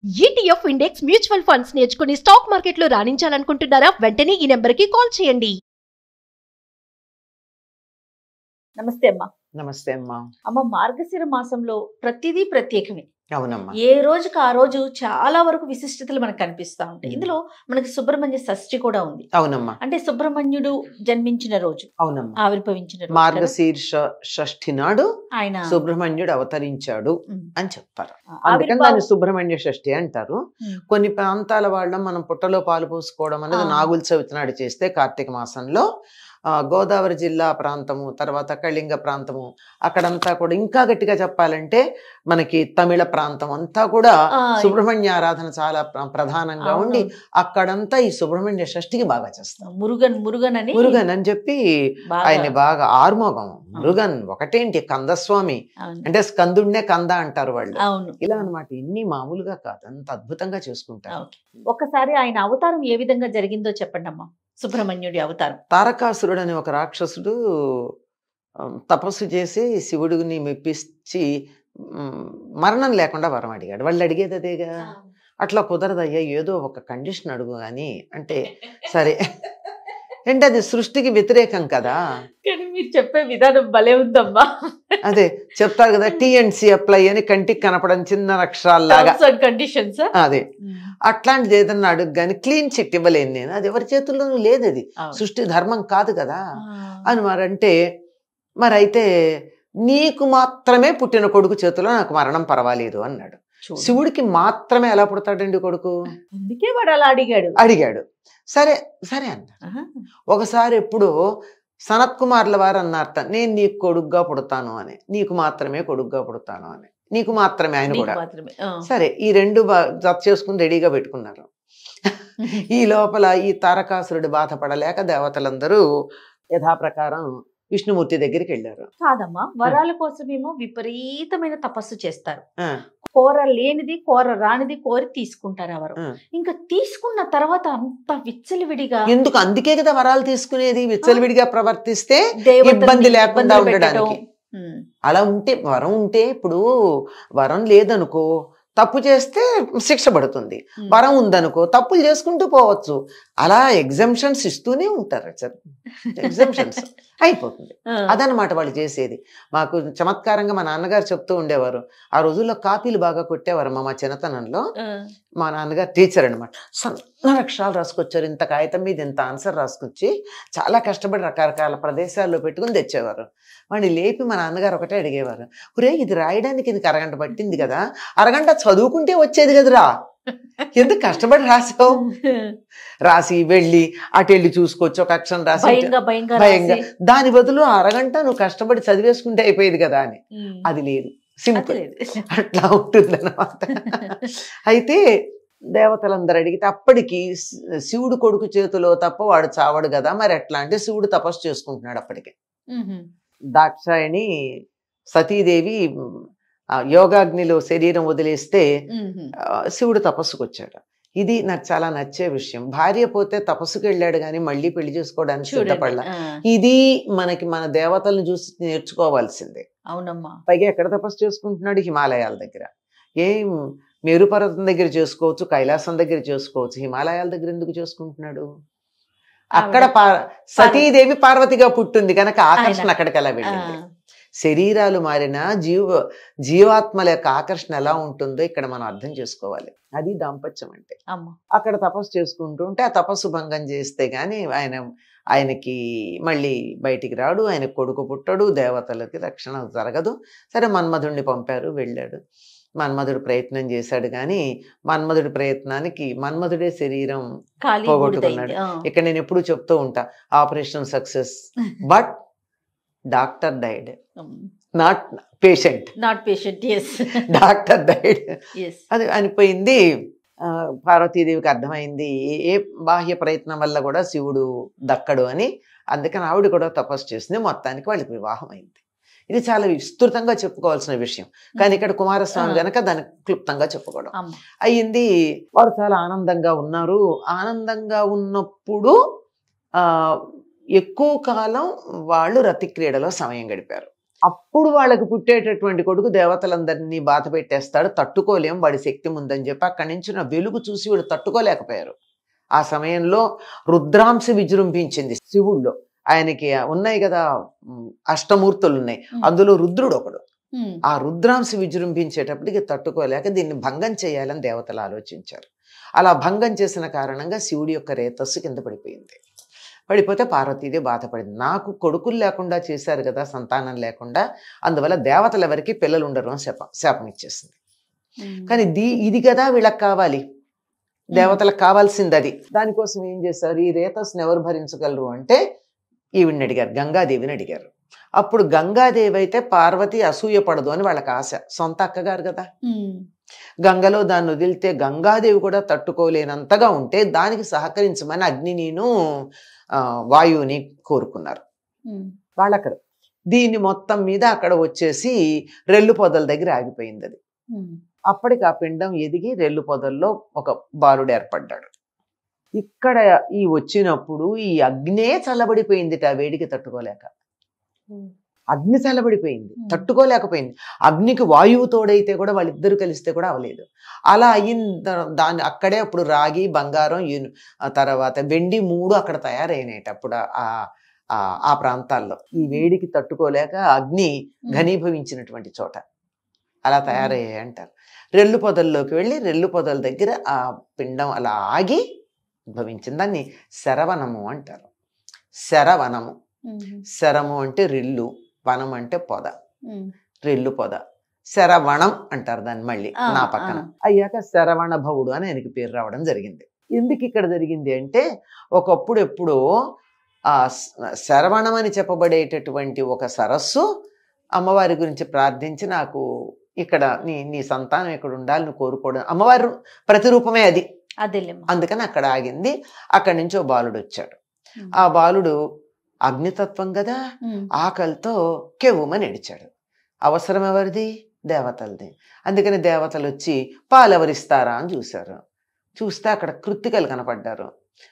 ETF index mutual funds నేర్చుకుని stock మార్కెట్లో రాణించాలనుకుంటున్నారా? వెంటనే ఈ నెంబర్కి కాల్ చేయండి. నమస్తే అమ్మా. నమస్తే అమ్మా. అమ్మ, మార్గశిర మాసంలో ప్రతిదీ ప్రత్యేకమే. అవునమ్మా. ఏ రోజుకి ఆ రోజు చాలా వరకు విశిష్టతలు మనకు కనిపిస్తా ఉంటాయి. ఇందులో మనకి సుబ్రహ్మణ్య షష్ఠి కూడా ఉంది. అవునమ్మా. అంటే సుబ్రహ్మణ్యుడు జన్మించిన రోజు, అవునమ్మా, ఆవిర్భవించిన రోజు కదా. మార్గశీర్ష షష్ఠి నాడు ఆయన సుబ్రహ్మణ్యుడు అవతరించాడు అని చెప్తారు. అందుకని ఆవిర్భావం- దాన్ని సుబ్రహ్మణ్య షష్ఠి అంటారు. కొన్ని ప్రాంతాల వాళ్ళం మనం పుట్టలో పాలు పోసుకోవడం అనేది నాగుల చవితి నాడు చేస్తే కార్తీక మాసంలో గోదావరి జిల్లా ప్రాంతము, తర్వాత కళింగ ప్రాంతము, అక్కడంతా కూడా ఇంకా గట్టిగా చెప్పాలంటే మనకి తమిళ ప్రాంతం అంతా కూడా సుబ్రహ్మణ్య ఆరాధన చాలా ప్రధానంగా ఉండి అక్కడంతా ఈ సుబ్రహ్మణ్య షష్ఠికి బాగా చేస్తాం. మురుగన్ అని చెప్పి ఆయన బాగా ఆర్మోగం. మురుగన్ ఒకటేంటి, కందస్వామి అంటే స్కందుడినే కంద అంటారు వాళ్ళు. ఇలా అన్నమాట. ఇన్ని మామూలుగా కాదు, అంత అద్భుతంగా చేసుకుంటారు. ఒక్కసారి ఆయన అవతారం ఏ విధంగా జరిగిందో చెప్పండి అమ్మా. సుబ్రహ్మణ్యుడి అవతారం. తారకాసురుడు అనే ఒక రాక్షసుడు తపస్సు చేసి శివుడిని మెప్పించి మరణం లేకుండా వరం అడిగాడు. వాళ్ళు అడిగేది అదేగా. అట్లా కుదరదయ్యా, ఏదో ఒక కండిషన్ అడుగు అని అంటే, సరే అంటే అది సృష్టికి వ్యతిరేకం కదా. కానీ మీరు చెప్పే విధానం భలే ఉందమ్మా. అదే చెప్తారు కదా, టీఎన్సీ అప్లై అని కంటికి కనపడని చిన్న అక్షరాల్లాగా కండిషన్స్. అదే అట్లాంటిది ఏదన్నా అడుగు కానీ క్లీన్ చిట్ ఇవ్వలేను నేను. అది ఎవరి చేతుల్లోనూ లేదు, అది సృష్టి ధర్మం కాదు కదా అని మరంటే, మరైతే నీకు మాత్రమే పుట్టిన కొడుకు చేతిలో నాకు మరణం పర్వాలేదు అన్నాడు. శివుడికి మాత్రమే ఎలా పుడతాడండి కొడుకు? అందుకే వాడు అలా అడిగాడు. సరే సరే అన్నారు. ఒకసారి ఎప్పుడు సనత్ కుమార్ల వారు అన్నారట, నేను నీకు కొడుగ్గా పుడతాను అని, నీకు మాత్రమే కొడుగ్గా పుడతాను అని, నీకు మాత్రమే ఆయన కూడా. సరే ఈ రెండు జత చేసుకుని రెడీగా పెట్టుకున్నారు. ఈ లోపల ఈ తారకాసురుడు బాధపడలేక దేవతలందరూ యథాప్రకారం విష్ణుమూర్తి దగ్గరికి వెళ్ళారు. కాదమ్మా, వరాల కోసమేమో విపరీతమైన తపస్సు చేస్తారు. కోర లేనిది కోర రానిది కోరి తీసుకుంటారు ఎవరు. ఇంకా తీసుకున్న తర్వాత అంత విచ్చలవిడిగా ఎందుకు? అందుకే కదా వరాలు తీసుకునేది, విచ్చలవిడిగా ప్రవర్తిస్తే ఇబ్బంది లేకుండా ఉండడానికి. అలా ఉంటే వరం ఉంటే, ఇప్పుడు వరం లేదనుకో తప్పు చేస్తే శిక్ష పడుతుంది, వరం ఉందనుకో తప్పులు చేసుకుంటూ పోవచ్చు. అలా ఎగ్జంప్షన్స్ ఇస్తూనే ఉంటారు, ఎగ్జంప్షన్స్ అయిపోతుంది. అదనమాట వాళ్ళు చేసేది. మాకు చమత్కారంగా మా నాన్నగారు చెప్తూ ఉండేవారు. ఆ రోజుల్లో కాపీలు బాగా కొట్టేవారు. మా చిన్నతనంలో మా నాన్నగారు టీచర్ అనమాట. సన్న అక్షరాలు రాసుకొచ్చారు, ఇంత కాగితం మీద ఇంత ఆన్సర్ రాసుకొచ్చి చాలా కష్టపడి రకరకాల ప్రదేశాల్లో పెట్టుకుని తెచ్చేవారు. వాడిని లేపి మా నాన్నగారు ఒకటే అడిగేవారు, ఒరే ఇది రాయడానికి ఇది అరగంట పట్టింది కదా, అరగంట చదువుకుంటే వచ్చేది కదరా, ఎందుకు కష్టపడి రాసావు? రాసి వెళ్ళి అటు వెళ్ళి చూసుకోవచ్చు, ఒక అక్షరం రాసి భయంగా, దాని బదులు అరగంట నువ్వు కష్టపడి చదివేసుకుంటే అయిపోయేది కదా అని. అది లేదు, సింపుల్. అట్లా ఉంటుంది అన్నమాట. అయితే దేవతలందరూ అడిగితే అప్పటికి శివుడు కొడుకు చేతిలో తప్ప వాడు చావడు కదా, మరి ఎట్లా అంటే శివుడు తపస్సు చేసుకుంటున్నాడు. అప్పటికే దాక్షాయణి సతీదేవి యోగాగ్నిలో శరీరం వదిలేస్తే శివుడు తపస్సుకు వచ్చాడు. ఇది నాకు చాలా నచ్చే విషయం. భార్య పోతే తపస్సుకు వెళ్ళాడు కానీ మళ్ళీ పెళ్లి చేసుకోవడానికి సిద్ధపడలా. ఇది మనకి మన దేవతలను చూసి నేర్చుకోవాల్సిందే. అవునమ్మా. పైగా ఎక్కడ తపస్సు చేసుకుంటున్నాడు? హిమాలయాల దగ్గర. ఏం మేరుపర్వతం దగ్గర చేసుకోవచ్చు, కైలాసం దగ్గర చేసుకోవచ్చు, హిమాలయాల దగ్గర ఎందుకు చేసుకుంటున్నాడు? అక్కడ సతీదేవి పార్వతిగా పుట్టింది కనుక ఆకర్షణ అక్కడికి ఎలా వెళ్ళింది. శరీరాలు మారినా జీవాత్మల యొక్క ఆకర్షణ ఎలా ఉంటుందో ఇక్కడ మనం అర్థం చేసుకోవాలి. అది దాంపత్యం అంటే. అక్కడ తపస్సు చేసుకుంటూ ఉంటే ఆ తపస్సు భంగం చేస్తే గాని ఆయనకి మళ్ళీ బయటికి రాడు, ఆయన కొడుకు పుట్టడు, దేవతలకి రక్షణ జరగదు. సరే మన్మధుడిని పంపారు, వెళ్ళాడు. మన్మధుడు ప్రయత్నం చేశాడు కానీ మన్మధుడి ప్రయత్నానికి మన్మధుడే శరీరం పోగొట్టుకున్నాడు. ఇక్కడ నేను ఎప్పుడు చెప్తూ ఉంటా, operation success but doctor died, not patient. Doctor died. అది అనిపోయింది. పార్వతీదేవికి అర్థమైంది ఏ బాహ్య ప్రయత్నం వల్ల కూడా శివుడు దక్కడు అని. అందుకని ఆవిడ కూడా తపస్సు చేసింది. మొత్తానికి వాళ్ళకి వివాహం అయింది. ఇది చాలా విస్తృతంగా చెప్పుకోవాల్సిన విషయం, కానీ ఇక్కడ కుమారస్వామి గనక దాన్ని క్లుప్తంగా చెప్పుకోవడం అయ్యింది. వారు చాలా ఆనందంగా ఉన్నారు. ఆనందంగా ఉన్నప్పుడు ఎక్కువ కాలం వాళ్ళు రతి క్రీడలో సమయం గడిపారు. అప్పుడు వాళ్ళకి పుట్టేటటువంటి కొడుకు దేవతలందరినీ బాధ పెట్టేస్తాడు, తట్టుకోలేం, వాడి శక్తి ముందని చెప్పి అక్కడి నుంచి నా వెలుగు చూసి వీడు తట్టుకోలేకపోయారు. ఆ సమయంలో రుద్రాంశ విజృంభించింది శివుల్లో. ఆయనకి ఉన్నాయి కదా అష్టమూర్తులు ఉన్నాయి, అందులో రుద్రుడు ఒకడు. ఆ రుద్రాంశ విజృంభించేటప్పటికి తట్టుకోలేక దీన్ని భంగం చేయాలని దేవతలు ఆలోచించారు. అలా భంగం చేసిన కారణంగా శివుడి యొక్క రేతస్సు కింద పడిపోయింది. పడిపోతే పార్వతీదేవి బాధపడింది. నాకు కొడుకులు లేకుండా చేశారు కదా, సంతానం లేకుండా, అందువల్ల దేవతలు ఎవరికి పిల్లలు ఉండరు అని శాపం ఇచ్చేసింది. కానీ ఇది కదా వీళ్ళకి కావాలి, దేవతలకు కావాల్సింది అది. దానికోసం ఏం చేశారు, ఈ రేతస్సును ఎవరు భరించగలరు అంటే ఈవిడిని అడిగారు, గంగాదేవిని అడిగారు. అప్పుడు గంగాదేవి అయితే పార్వతి అసూయ పడదు అని వాళ్ళకి ఆశ, సొంత అక్కగారు కదా. గంగలో దాన్ని వదిలితే గంగాదేవి కూడా తట్టుకోలేనంతగా ఉంటే దానికి సహకరించమని అగ్నినిను వాయువుని కోరుకున్నారు వాళ్ళక్కడ. దీన్ని మొత్తం మీద అక్కడ వచ్చేసి రెల్లు పొదల దగ్గర ఆగిపోయింది అది. అప్పటికి ఆ పిండం ఎదిగి రెల్లు పొదల్లో ఒక బాలుడు ఏర్పడ్డాడు. ఇక్కడ ఈ వచ్చినప్పుడు ఈ అగ్నే చల్లబడిపోయింది, ఆ వేడికి తట్టుకోలేక. అగ్ని చల్లబడిపోయింది, తట్టుకోలేకపోయింది. అగ్నికి వాయువు తోడైతే కూడా వాళ్ళిద్దరూ కలిస్తే కూడా అవలేదు. అలా అయిన దాన్ని అక్కడే అప్పుడు రాగి, బంగారం, తర్వాత వెండి 3 అక్కడ తయారైనాయి అప్పుడు ఆ ప్రాంతాల్లో. ఈ వేడికి తట్టుకోలేక అగ్ని ఘనీభవించినటువంటి చోట అలా తయారయ్యాయి అంటారు. రెల్లు పొదల్లోకి వెళ్ళి రెల్లు పొదల దగ్గర ఆ పిండం అలా ఆగి భవించింది. దాన్ని శరవణము అంటారు. శరవణము, శరము అంటే రెల్లు, వనం అంటే పొద, రెల్లు పొద, శరవణం అంటారు దాన్ని మళ్ళీ నా పక్కన. అయ్యాక శరవణ భవుడు అని ఆయనకి పేరు రావడం జరిగింది. ఎందుకు ఇక్కడ జరిగింది అంటే ఒకప్పుడు ఎప్పుడో ఆ శరవణం అని చెప్పబడేటటువంటి ఒక సరస్సు అమ్మవారి గురించి ప్రార్థించి, నాకు ఇక్కడ నీ సంతానం ఇక్కడ ఉండాలని కోరుకోవడం, అమ్మవారు ప్రతిరూపమే అది, అందుకని అక్కడ ఆగింది. అక్కడి నుంచి ఓ బాలుడు వచ్చాడు. ఆ బాలుడు అగ్నితత్వం కదా, ఆకలితో కెవ్వుమని నడిచాడు. అవసరం ఎవరిది, దేవతలది. అందుకని దేవతలు వచ్చి పాలు ఎవరిస్తారా అని చూశారు. చూస్తే అక్కడ కృత్తికలు కనపడ్డారు.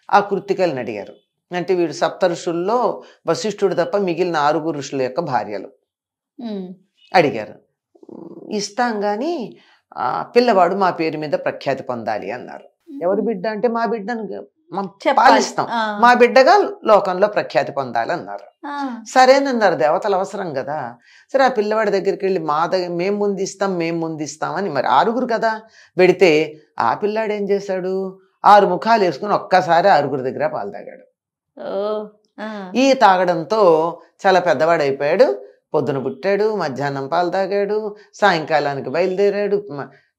ఆ కృత్తికలను అడిగారు. అంటే వీడు సప్త ఋషుల్లో వశిష్ఠుడు తప్ప మిగిలిన 6 ఋషుల యొక్క భార్యలు. అడిగారు. ఇస్తాం కానీ పిల్లవాడు మా పేరు మీద ప్రఖ్యాతి పొందాలి అన్నారు. ఎవరి బిడ్డ అంటే మా బిడ్డను పాలిస్తాం, మా బిడ్డగా లోకంలో ప్రఖ్యాతి పొందాలి అన్నారు. సరేనన్నారు, దేవతలు అవసరం కదా. సరే ఆ పిల్లవాడి దగ్గరికి వెళ్ళి మేము ముందిస్తాం అని, మరి 6 కదా పెడితే ఆ పిల్లాడు ఏం చేశాడు, 6 ముఖాలు వేసుకుని ఒక్కసారి 6 దగ్గర పాలు తాగాడు. ఈ తాగడంతో చాలా పెద్దవాడైపోయాడు. పొద్దున పుట్టాడు, మధ్యాహ్నం పాలు తాగాడు, సాయంకాలానికి బయలుదేరాడు.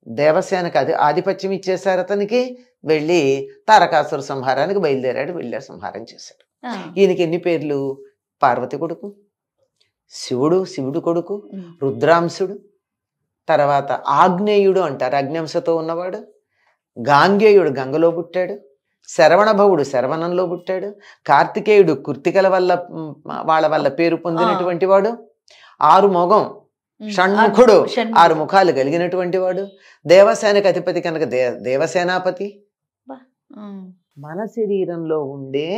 దేవసేనకి ఆధిపత్యం ఇచ్చేశారు అతనికి. వెళ్ళి తారకాసుర సంహారానికి బయలుదేరాడు, వెళ్ళారు, సంహారం చేశాడు. ఈయనకి ఎన్ని పేర్లు, పార్వతి కొడుకు, శివుడు కొడుకు, రుద్రాంశుడు, తర్వాత ఆగ్నేయుడు అంటారు, అగ్నింశతో ఉన్నవాడు, గాంగేయుడు గంగలో పుట్టాడు, శరవణభవుడు శరవణంలో పుట్టాడు, కార్తికేయుడు కృత్తికల వల్ల వాళ్ళ వల్ల పేరు పొందినటువంటి వాడు, 6 మొగం షణ్ముఖుడు 6 ముఖాలు కలిగినటువంటి వాడు, దేవసేనకి అధిపతి కనుక దేవసేనాపతి. మన శరీరంలో ఉండే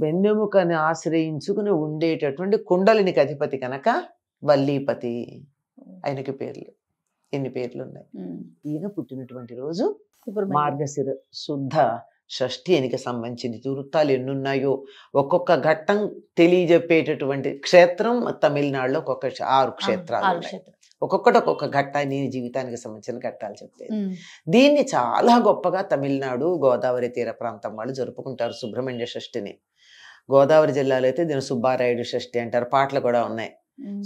వెన్నెముకని ఆశ్రయించుకుని ఉండేటటువంటి కుండలినికి అధిపతి కనుక వల్లీపతి. ఆయనకి పేర్లు ఎన్ని పేర్లు ఉన్నాయి. ఈయన పుట్టినటువంటి రోజు మార్గశిర శుద్ధ షష్ఠి. ఆయనకి సంబంధించిన వృత్తాలు ఎన్నున్నాయో ఒక్కొక్క ఘట్టం తెలియజెప్పేటటువంటి క్షేత్రం తమిళనాడులో ఒక్కొక్క 6 క్షేత్రాలు ఉన్నాయి. ఒక్కొక్కటి ఒక్కొక్క ఘట్టాన్ని జీవితానికి సంబంధించిన ఘట్టాలు చెప్పేది. దీన్ని చాలా గొప్పగా తమిళనాడు గోదావరి తీర ప్రాంతం వాళ్ళు జరుపుకుంటారు సుబ్రహ్మణ్య షష్ఠిని. గోదావరి జిల్లాలో అయితే దీన్ని సుబ్బారాయుడు షష్ఠి అంటారు. పాటలు కూడా ఉన్నాయి.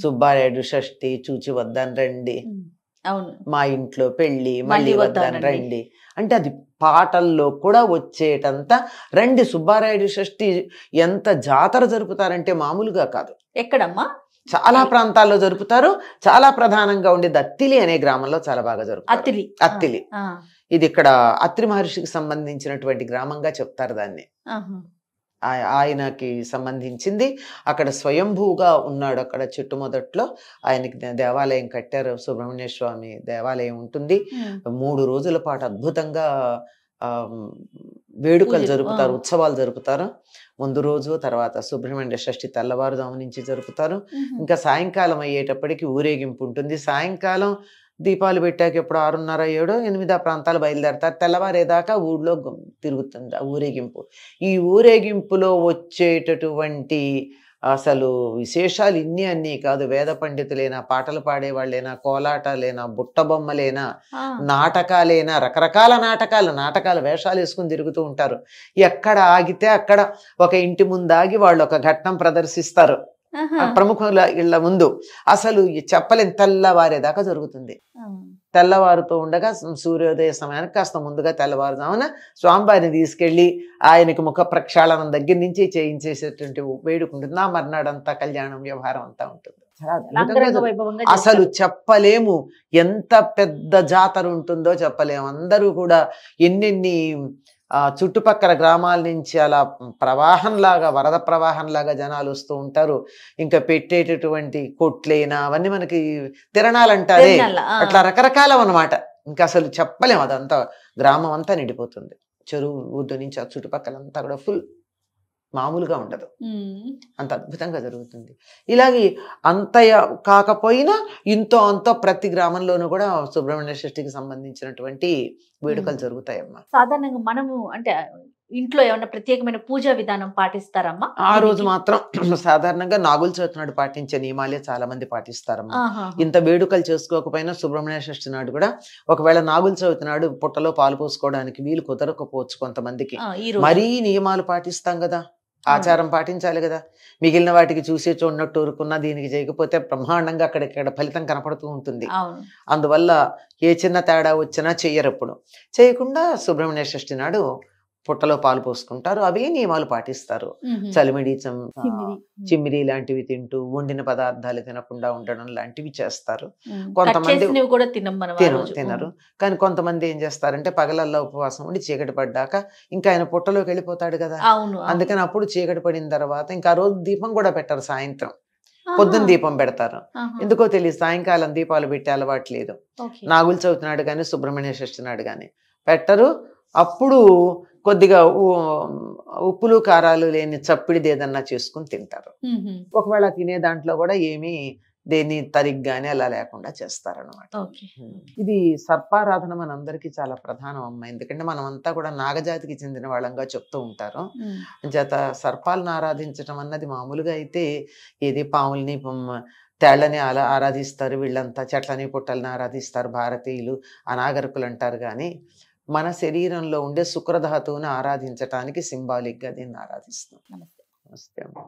సుబ్బారాయుడు షష్ఠి, చూచి వద్దాను రండి, మా ఇంట్లో పెళ్లి, మళ్ళీ వద్దాను రండి అంటే అది పాటల్లో కూడా వచ్చేటంత రండి. సుబ్బారాయుడు షష్ఠి ఎంత జాతర జరుపుతారంటే మామూలుగా కాదు. ఎక్కడమ్మా? చాలా ప్రాంతాల్లో జరుపుతారు. చాలా ప్రధానంగా ఉండేది అత్తిలి అనే గ్రామంలో చాలా బాగా జరుపుతారు. అత్తిలి ఇది ఇక్కడ అత్రి మహర్షికి సంబంధించినటువంటి గ్రామంగా చెప్తారు దాన్ని. ఆయనకి సంబంధించింది. అక్కడ స్వయంభూగా ఉన్నాడు. అక్కడ చెట్టు మొదట్లో ఆయనకి దేవాలయం కట్టారు. సుబ్రహ్మణ్య స్వామి దేవాలయం ఉంటుంది. 3 రోజుల పాటు అద్భుతంగా వేడుకలు జరుపుతారు, ఉత్సవాలు జరుపుతారు. ముందు రోజు, తర్వాత సుబ్రహ్మణ్య షష్ఠి తెల్లవారుజాము నుంచి జరుపుతారు. ఇంకా సాయంకాలం అయ్యేటప్పటికి ఊరేగింపు ఉంటుంది. సాయంకాలం దీపాలు పెట్టాక ఎప్పుడు 6:30, 7, 8 ఆ ప్రాంతాలు బయలుదేరతారు. తెల్లవారేదాకా ఊళ్ళో తిరుగుతుంది ఆ ఊరేగింపు. ఈ ఊరేగింపులో వచ్చేటటువంటి అసలు విశేషాలు ఇన్ని అన్నీ కాదు. వేద పండితులైనా, పాటలు పాడేవాళ్ళైనా, కోలాటాలైనా, బుట్టబొమ్మలైనా, నాటకాలైనా, రకరకాల నాటకాలు వేషాలు వేసుకుని తిరుగుతూ ఉంటారు. ఎక్కడ ఆగితే అక్కడ ఒక ఇంటి ముందు ఆగి వాళ్ళు ఒక ఘట్టం ప్రదర్శిస్తారు ప్రముఖుల ఇళ్ల ముందు. అసలు చెప్పలేని తెల్లవారేదాకా జరుగుతుంది. తెల్లవారుతూ ఉండగా సూర్యోదయ సమయానికి కాస్త ముందుగా తెల్లవారుజామున స్వామివారిని తీసుకెళ్లి ఆయనకి ముఖ ప్రక్షాళనం దగ్గర నుంచి చేయించేసేటువంటి వేడుక ఉంటుంది. నా మర్నాడంతా కళ్యాణం వ్యవహారం అంతా ఉంటుంది. అసలు చెప్పలేము ఎంత పెద్ద జాతర ఉంటుందో చెప్పలేము. అందరూ కూడా ఎన్నెన్ని చుట్టుపక్కల గ్రామాల నుంచి అలా ప్రవాహంలాగా, వరద ప్రవాహంలాగా జనాలు వస్తూ ఉంటారు. ఇంకా పెట్టేటటువంటి కొట్లైనా అవన్నీ మనకి తిరణాలంటారే, అట్లా రకరకాలం అన్నమాట. ఇంకా అసలు చెప్పలేము. అదంతా గ్రామం అంతా నిండిపోతుంది. చెరువు ఊర్డు నుంచి ఆ చుట్టుపక్కలంతా కూడా ఫుల్, మామూలుగా ఉండదు. అంత అద్భుతంగా జరుగుతుంది. ఇలాగే అంత కాకపోయినా ఇంతో అంతో ప్రతి గ్రామంలోనూ కూడా సుబ్రహ్మణ్య షష్ఠికి సంబంధించినటువంటి వేడుకలు జరుగుతాయమ్మా. సాధారణంగా మనము అంటే ఇంట్లో ఏమన్నా ప్రత్యేకమైన పూజా విధానం పాటిస్తారమ్మా? ఆ రోజు మాత్రం సాధారణంగా నాగుల చవితి నాడు పాటించే నియమాలే చాలా మంది పాటిస్తారమ్మా. ఇంత వేడుకలు చేసుకోకపోయినా సుబ్రహ్మణ్య షష్ఠి నాడు కూడా ఒకవేళ నాగుల చవితి నాడు పుట్టలో పాలు పోసుకోవడానికి వీలు కుదరకపోవచ్చు కొంతమందికి, మరీ నియమాలు పాటిస్తాం కదా, ఆచారం పాటించాలి కదా. మిగిలిన వాటికి చూసి చూడనట్టు ఊరుకున్నా దీనికి చేయకపోతే బ్రహ్మాండంగా అక్కడిక్కడ ఫలితం కనపడుతూ ఉంటుంది. అందువల్ల ఏ చిన్న తేడా వచ్చినా చెయ్యరప్పుడు. చేయకుండా సుబ్రహ్మణ్య షష్ఠి నాడు పుట్టలో పాలు పోసుకుంటారు. అవే నియమాలు పాటిస్తారు. చలిమిడి, చిమ్మిరి లాంటివి తింటూ వండిన పదార్థాలు తినకుండా ఉండడం లాంటివి చేస్తారు. కొంతమంది తినరు. కానీ కొంతమంది ఏం చేస్తారంటే పగలల్లో ఉపవాసం ఉండి చీకటి పడ్డాక ఇంకా ఆయన పుట్టలోకి వెళ్ళిపోతాడు కదా, అందుకని అప్పుడు చీకటి పడిన తర్వాత ఇంకా ఆ రోజు దీపం కూడా పెట్టరు. సాయంత్రం పొద్దున్న దీపం పెడతారు. ఎందుకో తెలియదు, సాయంకాలం దీపాలు పెట్టే అలవాటు లేదు. నాగుల చవితి నాడు కానీ సుబ్రహ్మణ్య షష్ఠి నాడు కానీ పెట్టరు. అప్పుడు కొద్దిగా ఉప్పులు కారాలు లేని చప్పిడిది ఏదన్నా చేసుకుని తింటారు. ఒకవేళ తినే దాంట్లో కూడా ఏమీ దేన్ని తరిగ్గానే అలా లేకుండా చేస్తారనమాట. ఇది సర్పారాధన మనందరికీ చాలా ప్రధానం అమ్మ. ఎందుకంటే మనం అంతా కూడా నాగజాతికి చెందిన వాళ్ళంగా చెప్తూ ఉంటారు. చేత సర్పాలను ఆరాధించడం అన్నది మామూలుగా అయితే ఏది పాముల్ని తేళ్లని అలా ఆరాధిస్తారు, వీళ్ళంతా చెట్లని పుట్టలని ఆరాధిస్తారు భారతీయులు, అనాగరికులు అంటారు. కానీ మన శరీరంలో ఉండే శుక్రధాతువుని ఆరాధించటానికి సింబాలిక్గా దీన్ని ఆరాధిస్తాం. నమస్తే అమ్మ.